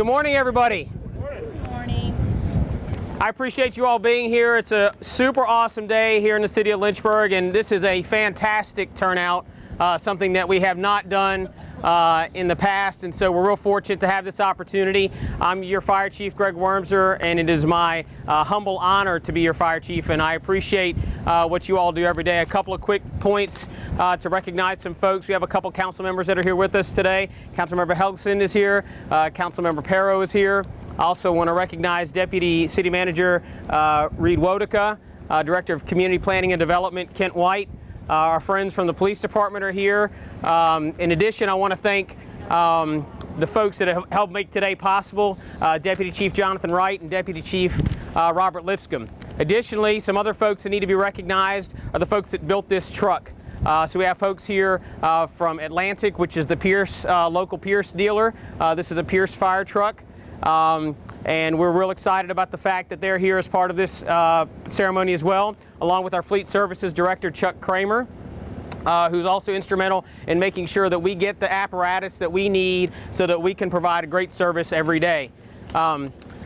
Good morning, everybody. Good morning. I appreciate you all being here. It's a super awesome day here in the city of Lynchburg, and this is a fantastic turnout, something that we have not done in the past, and so we're real fortunate to have this opportunity. I'm your Fire Chief, Greg Wormser, and it is my humble honor to be your Fire Chief, and I appreciate what you all do every day. A couple of quick points to recognize some folks. We have a couple council members that are here with us today. Councilmember Helgeson is here. Councilmember Perro is here. I also want to recognize Deputy City Manager Reed Wodica, Director of Community Planning and Development Kent White. Our friends from the police department are here. In addition, I want to thank the folks that have helped make today possible, Deputy Chief Jonathan Wright and Deputy Chief Robert Lipscomb. Additionally, some other folks that need to be recognized are the folks that built this truck. So we have folks here from Atlantic, which is the Pierce, local Pierce dealer. This is a Pierce fire truck. And we're real excited about the fact that they're here as part of this ceremony as well, along with our Fleet Services Director, Chuck Kramer, who's also instrumental in making sure that we get the apparatus that we need so that we can provide a great service every day.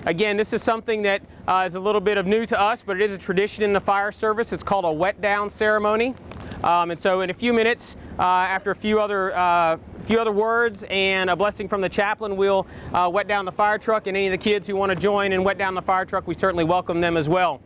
Again, this is something that is a little bit of new to us, but it is a tradition in the fire service. It's called a wet down ceremony. And so in a few minutes, after a few other words and a blessing from the chaplain, we'll wet down the fire truck, and any of the kids who want to join and wet down the fire truck, we certainly welcome them as well.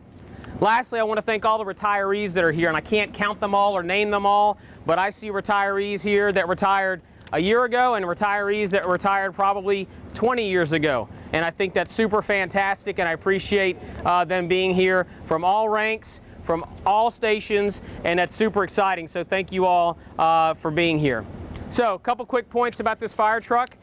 Lastly, I want to thank all the retirees that are here, and I can't count them all or name them all, but I see retirees here that retired a year ago and retirees that retired probably 20 years ago. And I think that's super fantastic, and I appreciate them being here from all ranks, from all stations, and that's super exciting. So thank you all for being here. So a couple quick points about this fire truck.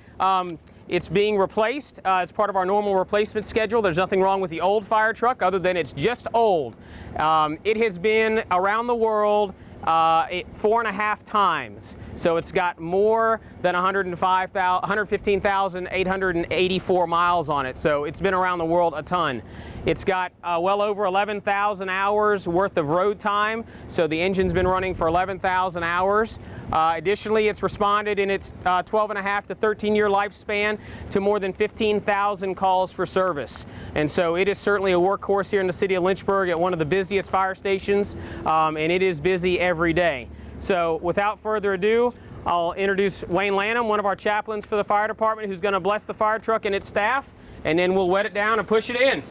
It's being replaced as part of our normal replacement schedule. There's nothing wrong with the old fire truck other than it's just old. It has been around the world 4.5 times. So it's got more than 115,884 miles on it. So it's been around the world a ton. It's got well over 11,000 hours worth of road time. So the engine's been running for 11,000 hours. Additionally, it's responded in its 12.5 to 13-year lifespan to more than 15,000 calls for service. And so it is certainly a workhorse here in the city of Lynchburg at one of the busiest fire stations, and it is busy every day. So without further ado, I'll introduce Wayne Lanham, one of our chaplains for the fire department, who's going to bless the fire truck and its staff, and then we'll wet it down and push it in.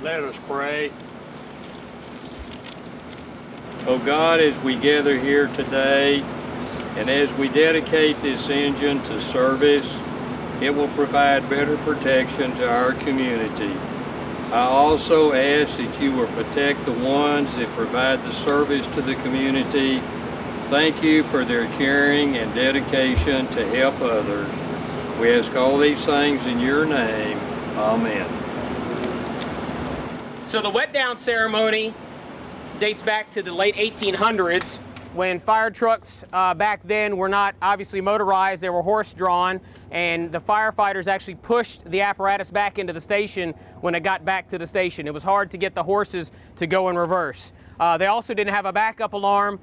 Let us pray. Oh God, as we gather here today, and as we dedicate this engine to service, it will provide better protection to our community. I also ask that you will protect the ones that provide the service to the community. Thank you for their caring and dedication to help others. We ask all these things in your name. Amen. So the wet down ceremony dates back to the late 1800s, when fire trucks back then were not obviously motorized, they were horse-drawn, and the firefighters actually pushed the apparatus back into the station when it got back to the station. It was hard to get the horses to go in reverse. They also didn't have a backup alarm,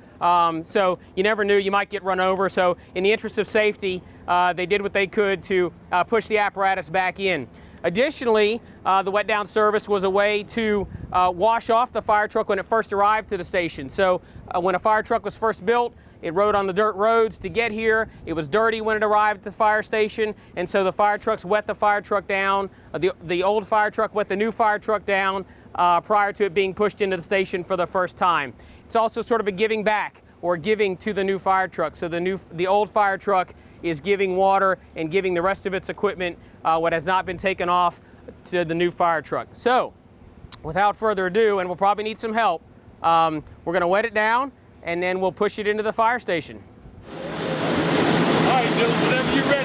so you never knew you might get run over. So in the interest of safety, they did what they could to push the apparatus back in. Additionally, the wet down service was a way to wash off the fire truck when it first arrived to the station. So when a fire truck was first built, it rode on the dirt roads to get here. It was dirty when it arrived at the fire station, and so the fire trucks wet the fire truck down. The old fire truck wet the new fire truck down prior to it being pushed into the station for the first time. It's also sort of a giving back, or giving to the new fire truck. So the old fire truck is giving water and giving the rest of its equipment what has not been taken off to the new fire truck. So without further ado, and we'll probably need some help, we're going to wet it down and then we'll push it into the fire station. All right, Dylan, whenever you're ready.